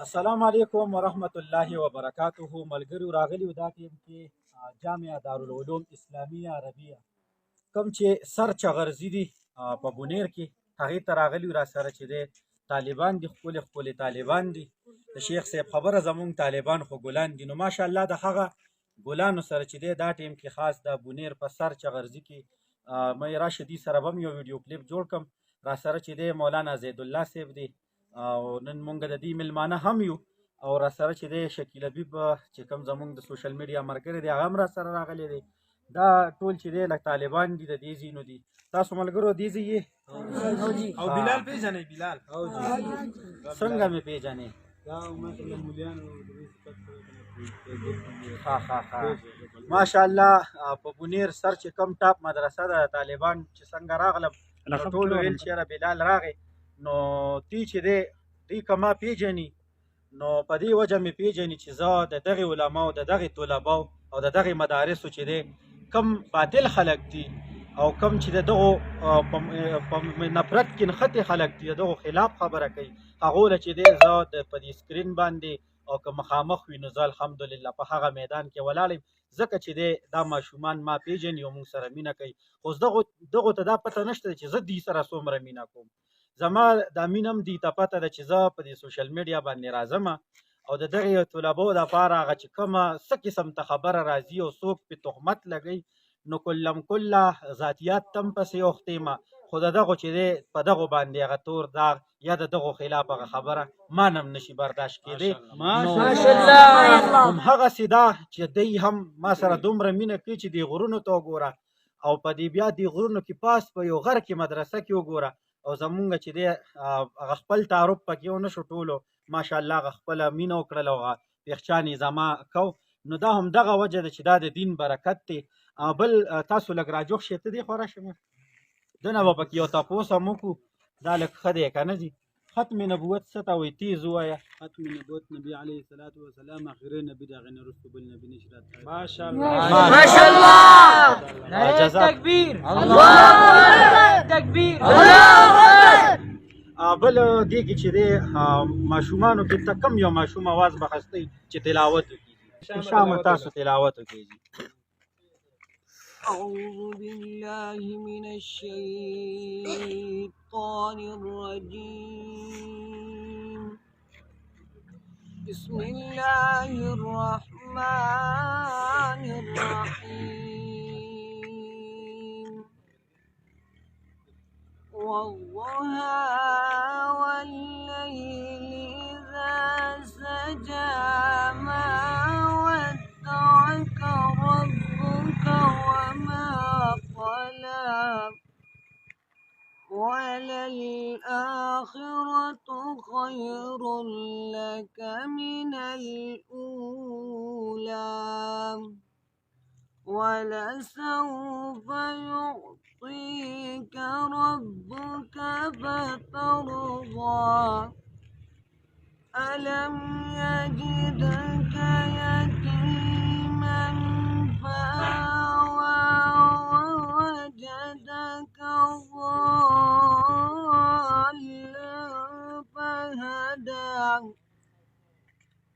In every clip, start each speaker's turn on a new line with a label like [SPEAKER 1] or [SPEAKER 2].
[SPEAKER 1] السلام علیکم ورحمت الله وبرکاته. ملګرو راغلی دا ټیم کې جامعه دارالعلوم اسلامیه عربیه کوم چې سر چغرزي دي په بونیر کې هغې ته راغلي را سره چې دی طالبان دي، ښکلې ښکلې طالبان دي. د شیخ صاحب خبره زمونږ طالبان خو ګلان دي. نو ماشاءالله د هغه ګلانو سره چې دی دا ټیم کې خاص د بونیر په سر چغرزي کې مې راشه دي سره به هم یو ویډیو کلیپ جوړ کړم. را سره چې دی مولانا زیدالله صاحب دی او نن مونږ د دې میلمانه هم یو او را سره چې دی شکیل حبیب چې کوم زمونږ د سوشل میډیا ملګری دی هغه هم را سره راغلی دی. دا ټول چې دی لکه طالبان دي د دې ځینو دي. تاسو ملګرو دې ځای یې
[SPEAKER 2] او بلال پیژنې بلال
[SPEAKER 1] څنګه مې پیژنې؟ ها ها ها ماشاءالله په بونیر سر چې کم ټاپ مدرسه ده طالبان چې څنګه راغلم ټولو ویل چې یاره بلال راغی نو تی چې دی دوی که ما پیژني نو په دې وجه مې پیژني چې زه د دغې علماو د دغې طلباو او د دغې مدارسو چې دی کم باطل خلک دي او کم چې د دغو په نفرت کې نښتې خلک دي د دغو خلاف خبره کوي هغو له چې دی زه په دې سکرین باندې او که مخامخ وي نو زه الحمدلله په هغه میدان کې ولاړ یم ځکه چې دی دا ماشومان ما پیژني او موږ سره مینه کوي. خو دغو ته دا پته نشته چې زه دوی سره څومره مینه کوم. زما دا مینه هم دوی ته پته ده چې زه په دې سوشل میډیا باندې راځم او د دغې طلبو دپاره هغه چې کومه څه قسم ته خبره راځي او څوک پې تهمت لګوي نو کلم کله ذاتیات تم پسې اوښتېمه خو د دغو چې دی په دغو باندې هغه تور داغ یا د دغو خلاف هغه خبره مانم نشي برداشت کېدی. همهغسې ده چې دی هم ما سره دومره مینه کوي چې دې غرونو ته وګوره او په دې بیا دې غرونو کې پاس په یو غر کې مدرسه کې وګوره او زمونږ چې دی هغه خپل تعارف پکې ونه شو ټولو ماشاءالله هغه خپله مینه وکړله او هغه پیغچان یې زما کو نو دا همدغه وجه ده چې دا د دین برکت دی. بل تاسو لږ راجوښ شئ ته دې خوا راشه دنه به پکې یو تپوس هم وکړو دا لږ ښه دی که نه ځي ختم نبوت څه ته وایي تیز ووایه.
[SPEAKER 2] ختم نبوت نبی علیه الصلاة والسلام اخري نبی د هغې نه وروسته بل نبي نشي راتلی.
[SPEAKER 3] ماشاءالله ماشاءالله نعره تکبیر الله اکبر تکبیر الله اکبر.
[SPEAKER 1] بل دې کې چې دی ماشومانو کې ته کم یو ماشوم اواز به خستی چې تلاوت وکړي شامه تاسو تلاوت وکړي.
[SPEAKER 4] أعوذ بالله من الشيطان الرجيم. بسم الله الرحمن الرحيم. والضحى والليل إذا سجى ما ودعك ربك وما قلى وللآخرة خير لك من الأولى ولسوف يعطيك ربك فترضى ألم يجدك يتيما فآوى ووجدك ضالا فهدى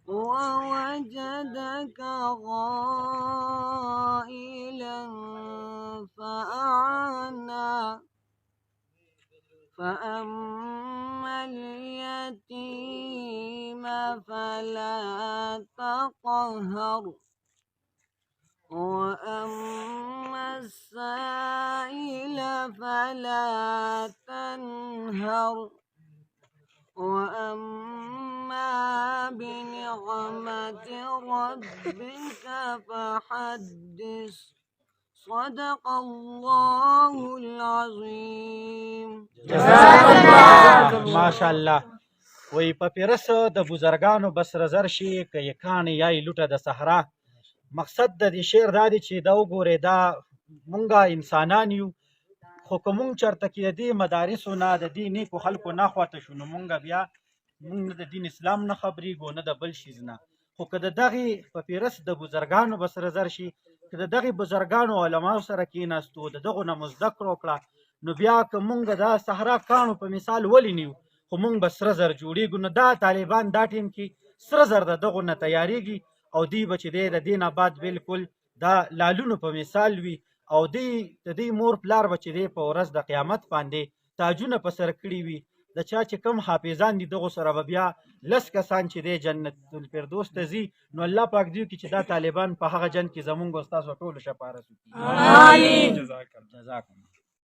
[SPEAKER 4] ووجدك عائلا فأغنى فأما اليتيم فلا تقهر وأما السائل فلا تنهر وأما بنعمة ربك فحدث. صدق الله العظيم.
[SPEAKER 1] ماشاءالله وی په پیرس د بزرګانو بس رزر شي که یې کاڼې یا یې لوټه د صحرا. مقصد د دې شعر دا دی چې دا وګورئ دا مونږه انسانان یو خو که مونږ چېرته کې د دې مدارسو نه د دې نیکو خلکو نه خواته شو نو مونږ بیا مونږ نه د دین اسلام نه خبرېږو نه د بل شیز نه. خو که د دغې په پیرس د بزرګانو به سره زر شي که د دغې بزرګانو علماو سره کېناستو د دغو نه مو زده کړه وکړه نو بیا که مونږ دا صحرا کاڼو په مثال ولې نیو خو مونږ به سره زر جوړېږو. نو دا طالبان دا ټیم کې سره زر د دغو نه تیارېږي او دوی به چې دی د دې نه بعد بالکل دا لالونو په مثال وي او دوی د دوی مور پلار به چې دی په ورځ د قیامت باندې تاجونه په سر کړي وي. د چا چې کم حافظان دي دغو سره به بیا 10 کسان چې دی جنت الفردوس ته ځي. نو الله پاک دیو کې چې دا طالبان په هغه جنګ کې زمونږ او ستاسو ټولو شفاعت وکړي.
[SPEAKER 3] آمین.
[SPEAKER 1] جزاکم.